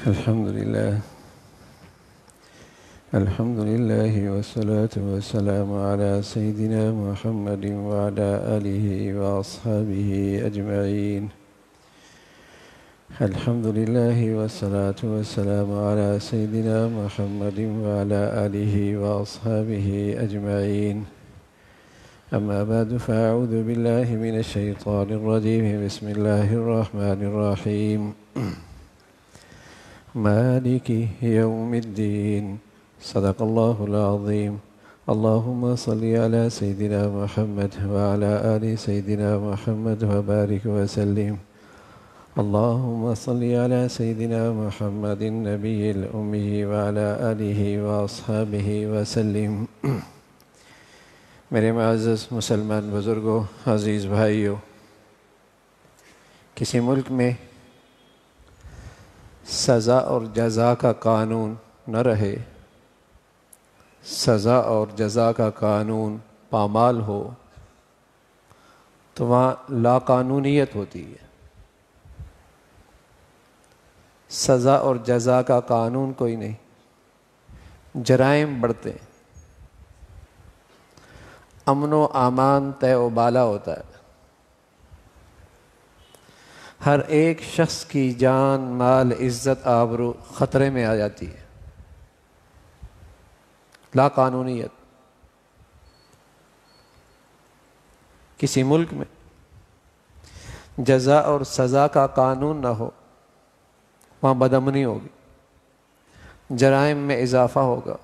الحمد لله والصلاة والسلام على سيدنا محمد وعلى آله وأصحابه أجمعين. الحمد لله والصلاة والسلام على سيدنا محمد وعلى آله وأصحابه أجمعين. أما بعد فأعوذ بالله من الشيطان الرجيم. بسم الله الرحمن الرحيم. مالك يوم الدين. صدق الله العظيم. اللهم صل على سيدنا محمد وعلى آل سيدنا محمد وبارك وسلم. اللهم صل على سيدنا محمد النبي الأمي وعلى آله وأصحابه وسلم. میرے معزز مسلمان بزرگوں، عزیز بھائیوں، کسی ملک میں سزا اور جزا کا قانون نہ رہے، سزا اور جزا کا قانون پامال ہو، تو وہاں لا قانونیت ہوتی ہے۔ سزا اور جزا کا قانون کوئی نہیں، جرائم بڑھتے، امن و امان طے و بالا ہوتا ہے، ہر ایک شخص کی جان، مال، عزت، آبرو خطرے میں آ جاتی ہے۔ لا قانونیت۔ کسی ملک میں جزا اور سزا کا قانون نہ ہو، وہاں بدامنی ہوگی، جرائم میں اضافہ ہوگا،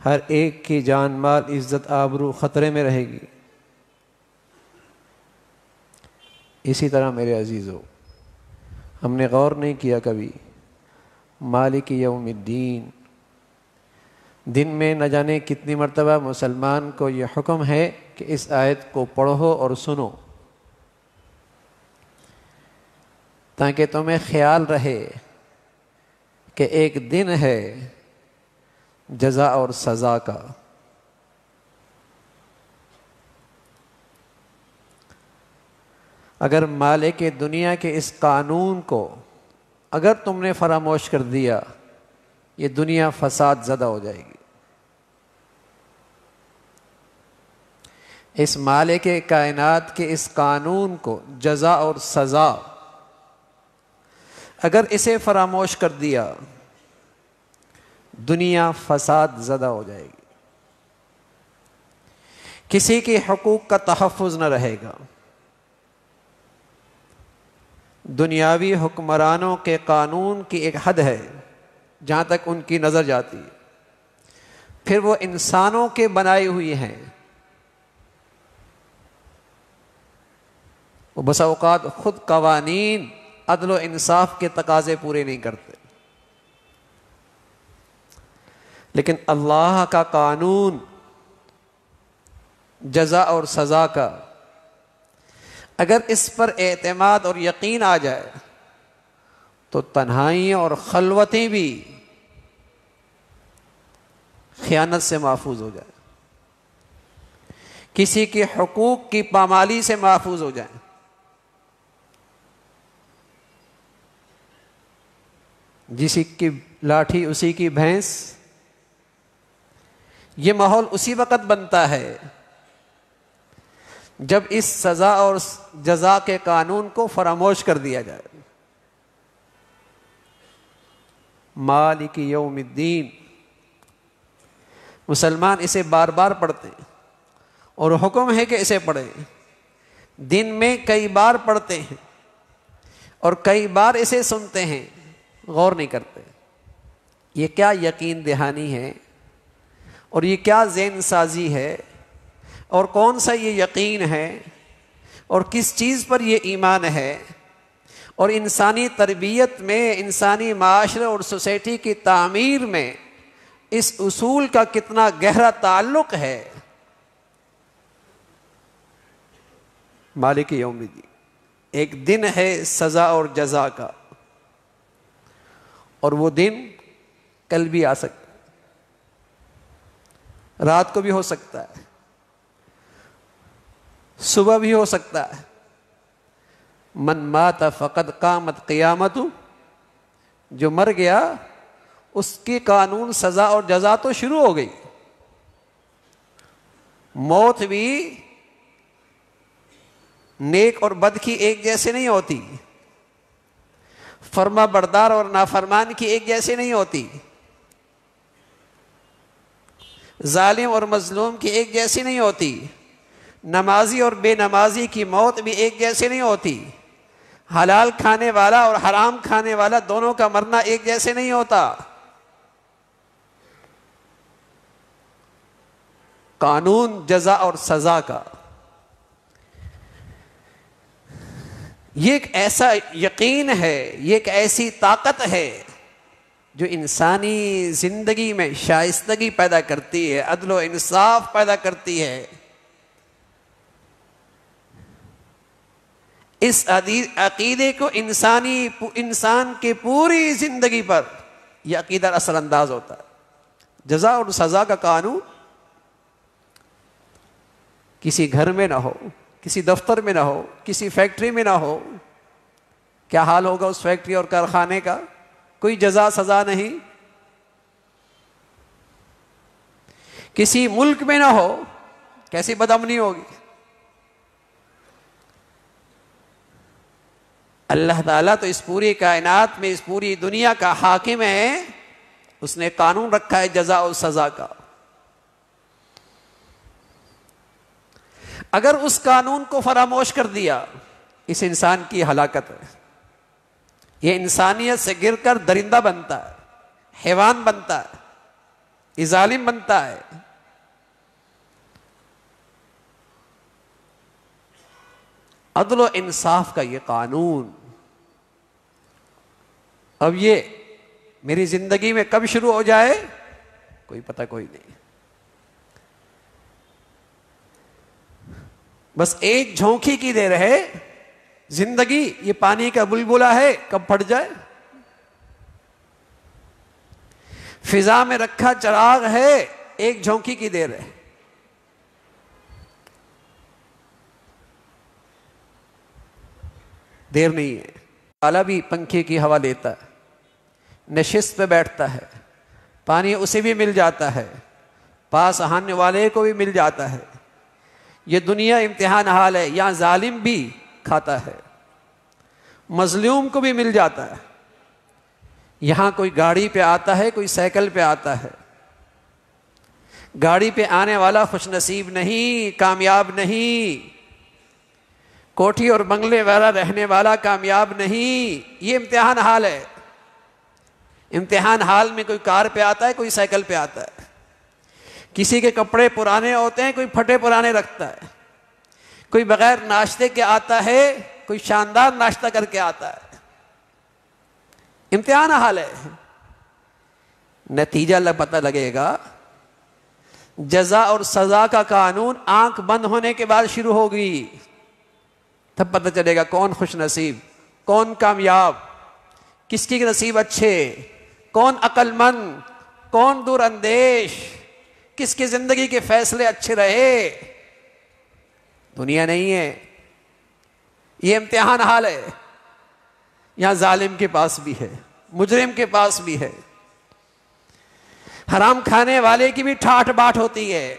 ہر ایک کی جان، مال، عزت، آبرو خطرے میں رہے گی۔ اسی طرح میرے عزیزو، ہم نے غور نہیں کیا کبھی، مالک یوم الدین، دن میں نہ جانے کتنی مرتبہ مسلمان کو یہ حکم ہے کہ اس آیت کو پڑھو اور سنو، تاکہ تمہیں خیال رہے کہ ایک دن ہے جزا اور سزا کا۔ اگر مالک دنیا کے اس قانون کو اگر تم نے فراموش کر دیا، یہ دنیا فساد زدہ ہو جائے گی۔ اس مالک کائنات کے اس قانون کو، جزا اور سزا، اگر اسے فراموش کر دیا، دنیا فساد زدہ ہو جائے گی، کسی کے حقوق کا تحفظ نہ رہے گا۔ دنیاوی حکمرانوں کے قانون کی ایک حد ہے جہاں تک ان کی نظر جاتی ہے، پھر وہ انسانوں کے بنائے ہوئی ہیں، وہ بسا اوقات خود قوانین عدل و انصاف کے تقاضے پورے نہیں کرتے، لیکن اللہ کا قانون جزا اور سزا کا، اگر اس پر اعتماد اور یقین آ جائے تو تنہائیاں اور خلوتیں بھی خیانت سے محفوظ ہو جائیں، کسی کے حقوق کی پامالی سے محفوظ ہو جائیں۔ جسی کی لاٹھی اسی کی بھینس، یہ ماحول اسی وقت بنتا ہے جب اس سزا اور جزا کے قانون کو فراموش کر دیا جائے۔ مالک یوم الدین، مسلمان اسے بار بار پڑھتے ہیں اور حکم ہے کہ اسے پڑھیں، دن میں کئی بار پڑھتے ہیں اور کئی بار اسے سنتے ہیں، غور نہیں کرتے۔ یہ کیا یقین دہانی ہے اور یہ کیا ذہن سازی ہے، اور کون سا یہ یقین ہے، اور کس چیز پر یہ ایمان ہے، اور انسانی تربیت میں، انسانی معاشرے اور سوسائٹی کی تعمیر میں اس اصول کا کتنا گہرا تعلق ہے۔ مالک یوم الدین، ایک دن ہے سزا اور جزا کا، اور وہ دن کل بھی آ سکتا ہے، رات کو بھی ہو سکتا ہے، صبح بھی ہو سکتا ہے، من مات فقد قامت قیامت، جو مر گیا اس کی قانون سزا اور جزا تو شروع ہو گئی. موت بھی نیک اور بد کی ایک جیسے نہیں ہوتی، فرما بردار اور نافرمان کی ایک جیسے نہیں ہوتی، ظالم اور مظلوم کی ایک جیسی نہیں ہوتی، نمازی اور بے نمازی کی موت بھی ایک جیسے نہیں ہوتی، حلال کھانے والا اور حرام کھانے والا دونوں کا مرنا ایک جیسے نہیں ہوتا. قانون جزا اور سزا کا یہ ایک ایسا یقین ہے، یہ ایک ایسی طاقت ہے جو انسانی زندگی میں شائستگی پیدا کرتی ہے، عدل و انصاف پیدا کرتی ہے. اس عقیدے کو انسان کی پوری زندگی پر یہ عقیدہ اثر انداز ہوتا ہے. جزا اور سزا کا قانون کسی گھر میں نہ ہو، کسی دفتر میں نہ ہو، کسی فیکٹری میں نہ ہو. کیا حال ہوگا اس فیکٹری اور کارخانے کا؟ کوئی جزا سزا نہیں. کسی ملک میں نہ ہو، کیسی بدامنی ہوگی. اللہ تعالیٰ تو اس پوری کائنات میں، اس پوری دنیا کا حاکم ہے. اس نے قانون رکھا ہے جزا اور سزا کا. اگر اس قانون کو فراموش کر دیا، اس انسان کی ہلاکت ہے. یہ انسانیت سے گر کر درندہ بنتا ہے، حیوان بنتا ہے، یہ ظالم بنتا ہے. عدل و انصاف کا یہ قانون اب یہ میری زندگی میں کب شروع ہو جائے کوئی پتہ کوئی نہیں. بس ایک جھونکی کی دیر ہے. زندگی یہ پانی کا بلبلہ ہے، کب پھٹ جائے. فضا میں رکھا چراغ ہے، ایک جھونکی کی دیر ہے. دیر نہیں ہے. تالا بھی پنکھے کی ہوا لیتا ہے، نشست پہ بیٹھتا ہے، پانی اسے بھی مل جاتا ہے، پاس آنے والے کو بھی مل جاتا ہے. یہ دنیا امتحان حال ہے. یہاں ظالم بھی کھاتا ہے، مظلوم کو بھی مل جاتا ہے. یہاں کوئی گاڑی پہ آتا ہے، کوئی سائیکل پہ آتا ہے. گاڑی پہ آنے والا خوش نصیب نہیں، کامیاب نہیں. کوٹھی اور بنگلے والا رہنے والا کامیاب نہیں. یہ امتحان حال ہے. امتحان حال میں کوئی کار پہ آتا ہے، کوئی سائیکل پہ آتا ہے. کسی کے کپڑے پرانے ہوتے ہیں، کوئی پھٹے پرانے رکھتا ہے. کوئی بغیر ناشتے کے آتا ہے، کوئی شاندار ناشتہ کر کے آتا ہے. امتحان حال ہے. نتیجہ پتہ لگے گا. جزا اور سزا کا قانون آنکھ بند ہونے کے بعد شروع ہوگی. تب پتہ چلے گا کون خوش نصیب، کون کامیاب، کس کی نصیب اچھے، کون عقل مند، کون دور اندیش، کس کی زندگی کے فیصلے اچھے رہے. دنیا نہیں ہے، یہ امتحان حال ہے. یہاں ظالم کے پاس بھی ہے، مجرم کے پاس بھی ہے، حرام کھانے والے کی بھی ٹھاٹھ باٹ ہوتی ہے.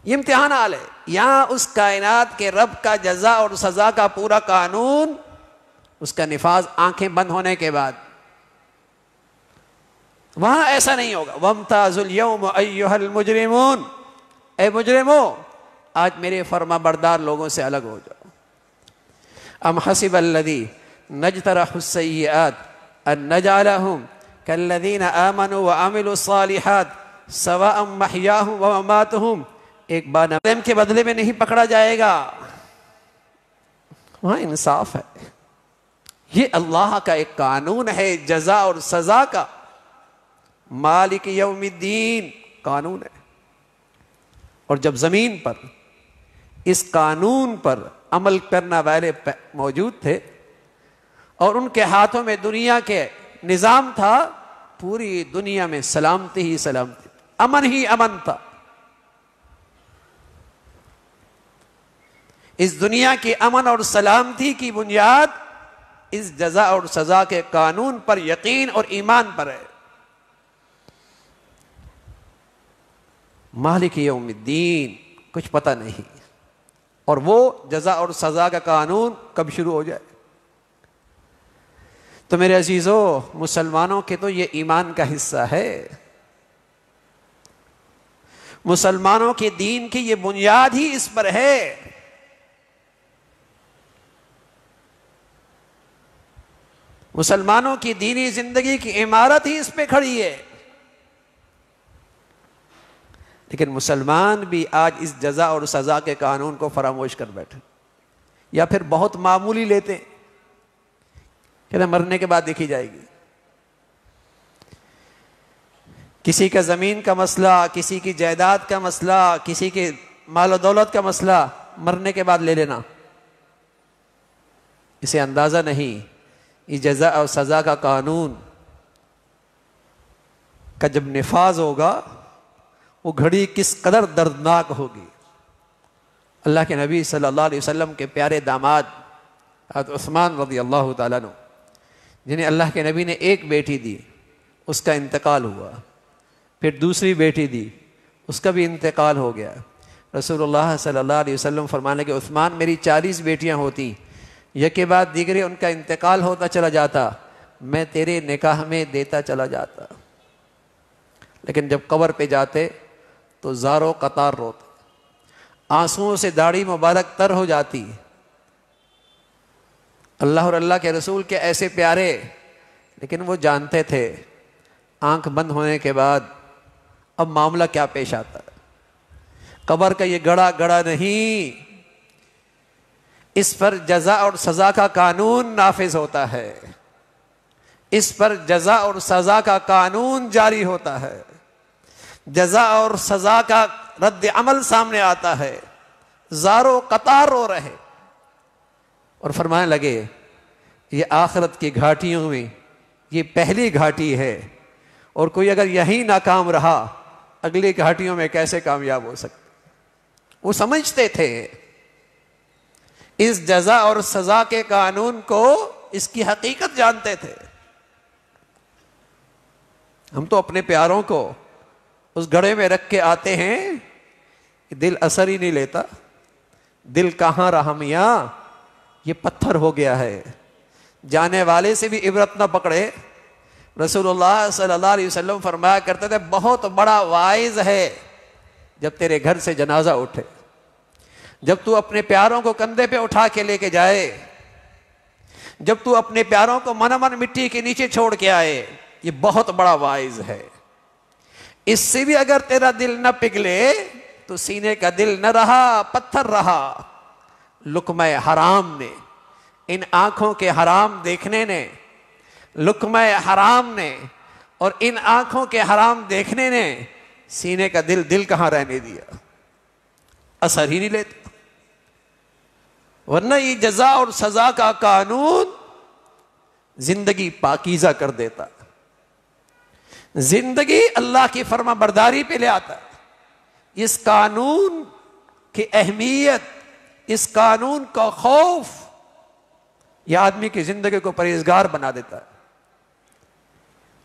یہ امتحان حال ہے. یہاں اس کائنات کے رب کا جزا اور سزا کا پورا قانون، اس کا نفاذ آنکھیں بند ہونے کے بعد. وہاں ایسا نہیں ہوگا. وَامْتَازُوا الْيَوْمَ أَيُّهَا الْمُجْرِمُونَ، اے مجرمو آج میرے فرما بردار لوگوں سے الگ ہو جاؤ. ام حسب الذین نجترحوا السیئات ان نجعلهم كالذین آمنوا وعملوا الصالحات سواء محیاهم ومماتهم. ایک بار ظالم کے بدلے میں نہیں پکڑا جائے گا. وہاں انصاف ہے. یہ اللہ کا ایک قانون ہے جزا اور سزا کا. مالک یوم الدین قانون ہے. اور جب زمین پر اس قانون پر عمل کرنا والے موجود تھے اور ان کے ہاتھوں میں دنیا کے نظام تھا، پوری دنیا میں سلامتی ہی سلامتی، امن ہی امن تھا. اس دنیا کی امن اور سلامتی کی بنیاد اس جزا اور سزا کے قانون پر یقین اور ایمان پر ہے. مالک یوم الدین کچھ پتہ نہیں، اور وہ جزا اور سزا کا قانون کب شروع ہو جائے. تو میرے عزیزو، مسلمانوں کے تو یہ ایمان کا حصہ ہے. مسلمانوں کے دین کی یہ بنیاد ہی اس پر ہے. مسلمانوں کی دینی زندگی کی عمارت ہی اس پہ کھڑی ہے. لیکن مسلمان بھی آج اس جزا اور سزا کے قانون کو فراموش کر بیٹھے، یا پھر بہت معمولی لیتے ہیں کہ مرنے کے بعد دیکھی جائے گی. کسی کا زمین کا مسئلہ، کسی کی جائیداد کا مسئلہ، کسی کے مال و دولت کا مسئلہ مرنے کے بعد لے لینا. اسے اندازہ نہیں یہ جزا اور سزا کا قانون کا جب نفاذ ہوگا وہ گھڑی کس قدر دردناک ہوگی. اللہ کے نبی صلی اللہ علیہ وسلم کے پیارے داماد حضرت عثمان رضی اللہ تعالیٰ عنہ، جنہیں اللہ کے نبی نے ایک بیٹی دی، اس کا انتقال ہوا. پھر دوسری بیٹی دی، اس کا بھی انتقال ہو گیا. رسول اللہ صلی اللہ علیہ وسلم فرمانے کہ عثمان میری 40 بیٹیاں ہوتی، یک کے بعد دیگرے ان کا انتقال ہوتا چلا جاتا، میں تیرے نکاح میں دیتا چلا جاتا. لیکن جب قبر پہ جاتے تو زاروں قطار روتے، آنسوؤں سے داڑھی مبارک تر ہو جاتی. اللہ اور اللہ کے رسول کے ایسے پیارے، لیکن وہ جانتے تھے آنکھ بند ہونے کے بعد اب معاملہ کیا پیش آتا ہے. قبر کا یہ گڑا گڑا نہیں، اس پر جزا اور سزا کا قانون نافذ ہوتا ہے، اس پر جزا اور سزا کا قانون جاری ہوتا ہے، جزا اور سزا کا رد عمل سامنے آتا ہے. زاروں قطار رو رہے اور فرمانے لگے یہ آخرت کی گھاٹیوں میں یہ پہلی گھاٹی ہے، اور کوئی اگر یہی ناکام رہا اگلی گھاٹیوں میں کیسے کامیاب ہو سکتا. وہ سمجھتے تھے اس جزا اور سزا کے قانون کو، اس کی حقیقت جانتے تھے. ہم تو اپنے پیاروں کو اس گھڑے میں رکھ کے آتے ہیں، دل اثر ہی نہیں لیتا. دل کہاں رہا میاں، یہ پتھر ہو گیا ہے. جانے والے سے بھی عبرت نہ پکڑے. رسول اللہ صلی اللہ علیہ وسلم فرمایا کرتے تھے بہت بڑا واعظ ہے جب تیرے گھر سے جنازہ اٹھے، جب تو اپنے پیاروں کو کندھے پہ اٹھا کے لے کے جائے، جب تو اپنے پیاروں کو من من مٹی کے نیچے چھوڑ کے آئے، یہ بہت بڑا واعظ ہے. اس سے بھی اگر تیرا دل نہ پگھلے تو سینے کا دل نہ رہا، پتھر رہا. لقمہ حرام نے، ان آنکھوں کے حرام دیکھنے نے، لقمہ حرام نے اور ان آنکھوں کے حرام دیکھنے نے سینے کا دل کہاں رہنے دیا، اثر ہی نہیں لیتا. ورنہ یہ جزا اور سزا کا قانون زندگی پاکیزہ کر دیتا، زندگی اللہ کی فرما برداری پہ لے آتا. اس قانون کی اہمیت، اس قانون کا خوف یہ آدمی کی زندگی کو پرہیزگار بنا دیتا ہے.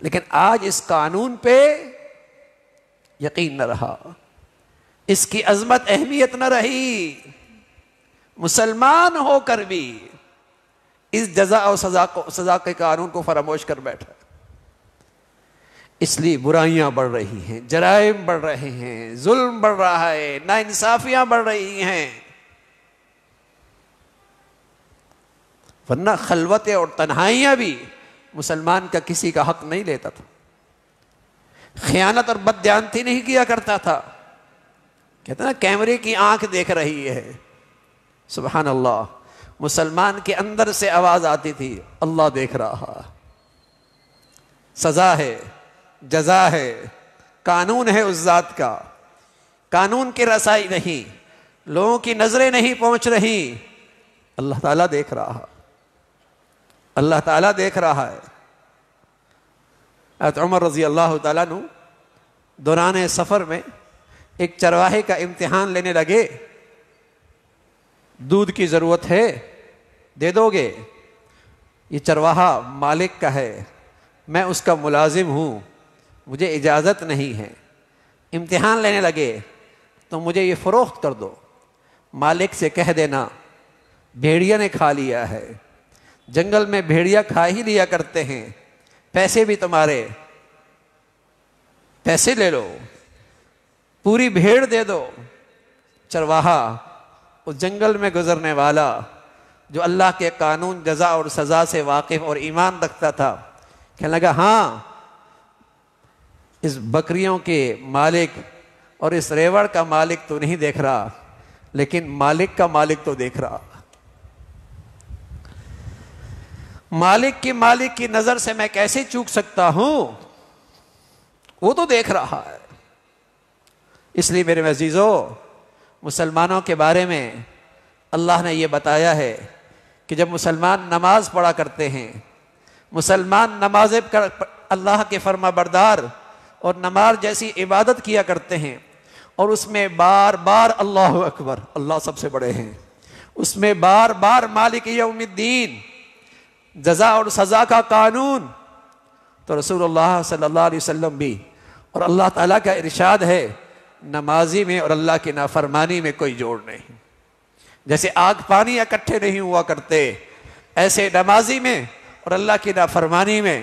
لیکن آج اس قانون پہ یقین نہ رہا، اس کی عظمت اہمیت نہ رہی. مسلمان ہو کر بھی اس جزا اور سزا کے قانون کو فراموش کر بیٹھا. اس لیے برائیاں بڑھ رہی ہیں، جرائم بڑھ رہے ہیں، ظلم بڑھ رہا ہے، ناانصافیاں بڑھ رہی ہیں. ورنہ خلوتیں اور تنہائیاں بھی مسلمان کا کسی کا حق نہیں لیتا تھا. خیانت اور بددیانتی نہیں کیا کرتا تھا. کہتے نا کیمرے کی آنکھ دیکھ رہی ہے. سبحان اللہ، مسلمان کے اندر سے آواز آتی تھی اللہ دیکھ رہا. سزا ہے، جزا ہے، قانون ہے اس ذات کا. قانون کی رسائی نہیں، لوگوں کی نظریں نہیں پہنچ رہی، اللہ تعالیٰ دیکھ رہا، اللہ تعالیٰ دیکھ رہا ہے. حضرت عمر رضی اللہ تعالیٰ عنہ دوران سفر میں ایک چرواہے کا امتحان لینے لگے. دودھ کی ضرورت ہے دے دو گے؟ یہ چرواہا مالک کا ہے، میں اس کا ملازم ہوں، مجھے اجازت نہیں ہے۔ امتحان لینے لگے تو مجھے یہ فروخت کر دو۔ مالک سے کہہ دینا بھیڑیا نے کھا لیا ہے، جنگل میں بھیڑیا کھا ہی لیا کرتے ہیں، پیسے بھی تمہارے، پیسے لے لو، پوری بھیڑ دے دو۔ چرواہا اس جنگل میں گزرنے والا جو اللہ کے قانون جزا اور سزا سے واقف اور ایمان رکھتا تھا، کہنے لگا ہاں اس بکریوں کے مالک اور اس ریوڑ کا مالک تو نہیں دیکھ رہا، لیکن مالک کا مالک تو دیکھ رہا۔ مالک کی نظر سے میں کیسے چوک سکتا ہوں؟ وہ تو دیکھ رہا ہے۔ اس لیے میرے عزیزو، مسلمانوں کے بارے میں اللہ نے یہ بتایا ہے کہ جب مسلمان نماز پڑھا کرتے ہیں، مسلمان نمازیں اللہ کے فرما بردار اور نماز جیسی عبادت کیا کرتے ہیں، اور اس میں بار بار اللہ اکبر، اللہ سب سے بڑے ہیں، اس میں بار بار مالک یوم الدین، جزا اور سزا کا قانون، تو رسول اللہ صلی اللہ علیہ وسلم بھی اور اللہ تعالیٰ کا ارشاد ہے نمازی میں اور اللہ کی نافرمانی میں کوئی جوڑ نہیں۔ جیسے آگ پانی اکٹھے نہیں ہوا کرتے، ایسے نمازی میں اور اللہ کی نافرمانی میں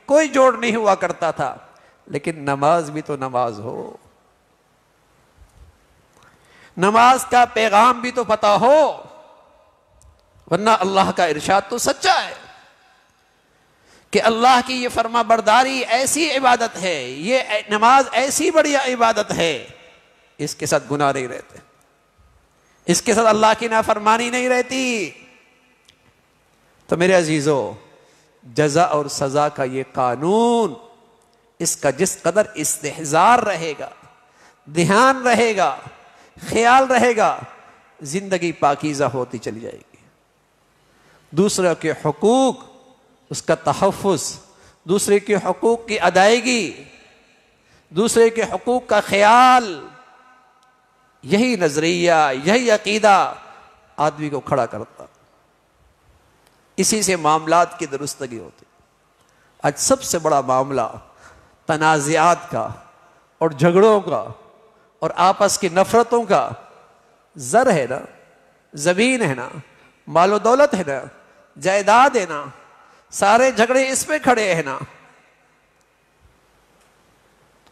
کوئی جوڑ نہیں ہوا کرتا تھا۔ لیکن نماز بھی تو نماز ہو، نماز کا پیغام بھی تو پتہ ہو، ورنہ اللہ کا ارشاد تو سچا ہے کہ اللہ کی یہ فرما برداری ایسی عبادت ہے، یہ نماز ایسی بڑی عبادت ہے، اس کے ساتھ گناہ نہیں رہتے، اس کے ساتھ اللہ کی نافرمانی نہیں رہتی۔ تو میرے عزیزو، جزا اور سزا کا یہ قانون، اس کا جس قدر استحضار رہے گا، دھیان رہے گا، خیال رہے گا، زندگی پاکیزہ ہوتی چلی جائے گی۔ دوسروں کے حقوق، اس کا تحفظ، دوسرے کے حقوق کی ادائیگی، دوسرے کے حقوق کا خیال، یہی نظریہ، یہی عقیدہ آدمی کو کھڑا کرتا، اسی سے معاملات کی درستگی ہوتی۔ آج سب سے بڑا معاملہ تنازعات کا اور جھگڑوں کا اور آپس کی نفرتوں کا زر ہے نا، زمین ہے نا، مال و دولت ہے نا، جائیداد ہے نا، سارے جھگڑے اس پہ کھڑے ہیں نا۔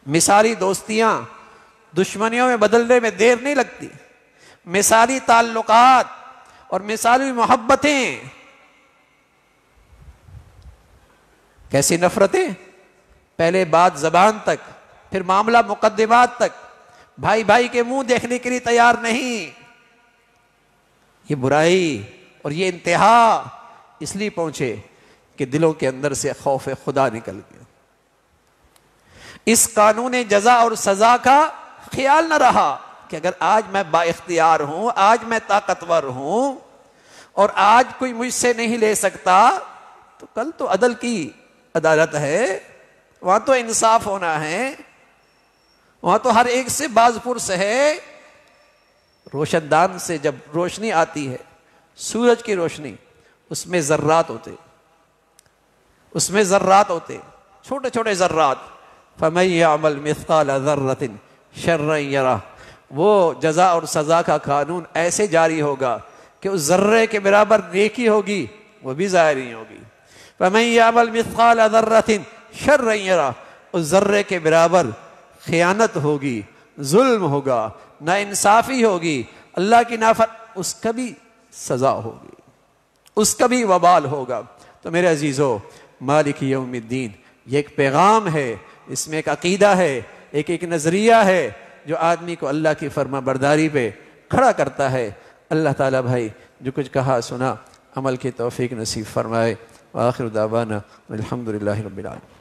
مثالی دوستیاں دشمنیوں میں بدلنے میں دیر نہیں لگتی، مثالی تعلقات اور مثالی محبتیں، کیسی نفرتیں، پہلے بات زبان تک، پھر معاملہ مقدمات تک، بھائی بھائی کے منہ دیکھنے کے لیے تیار نہیں۔ یہ برائی اور یہ انتہا اس لیے پہنچے کہ دلوں کے اندر سے خوف خدا نکل گیا، اس قانون جزا اور سزا کا خیال نہ رہا کہ اگر آج میں با اختیار ہوں، آج میں طاقتور ہوں اور آج کوئی مجھ سے نہیں لے سکتا، تو کل تو عدل کی عدالت ہے، وہاں تو انصاف ہونا ہے، وہاں تو ہر ایک سے باز پرس ہے۔ روشن دان سے جب روشنی آتی ہے، سورج کی روشنی، اس میں ذرات ہوتے، اس میں ذرات ہوتے، چھوٹے چھوٹے ذرات، فَمَن يَعْمَلْ مِثْقَالَ ذَرَّةٍ شَرًّا يَرَهُ، وہ جزا اور سزا کا قانون ایسے جاری ہوگا کہ اس ذرے کے برابر نیکی ہوگی وہ بھی ظاہر نہیں ہوگی۔ فَمَن يَعْمَلْ مِثْقَالَ ذَرَّةٍ شَرًّا يَرَهُ، اس ذرے کے برابر خیانت ہوگی، ظلم ہوگا، ناانصافی ہوگی، اللہ کی اس کا بھی سزا ہوگی، اس کا بھی وبال ہوگا۔ تو میرے عزیزو، مالک یوم الدین یہ ایک پیغام ہے، اس میں ایک عقیدہ ہے، ایک نظریہ ہے جو آدمی کو اللہ کی فرما برداری پہ کھڑا کرتا ہے۔ اللہ تعالیٰ بھائی جو کچھ کہا سنا عمل کی توفیق نصیب فرمائے۔ وآخر دعوانا الحمدللہ رب العالمین۔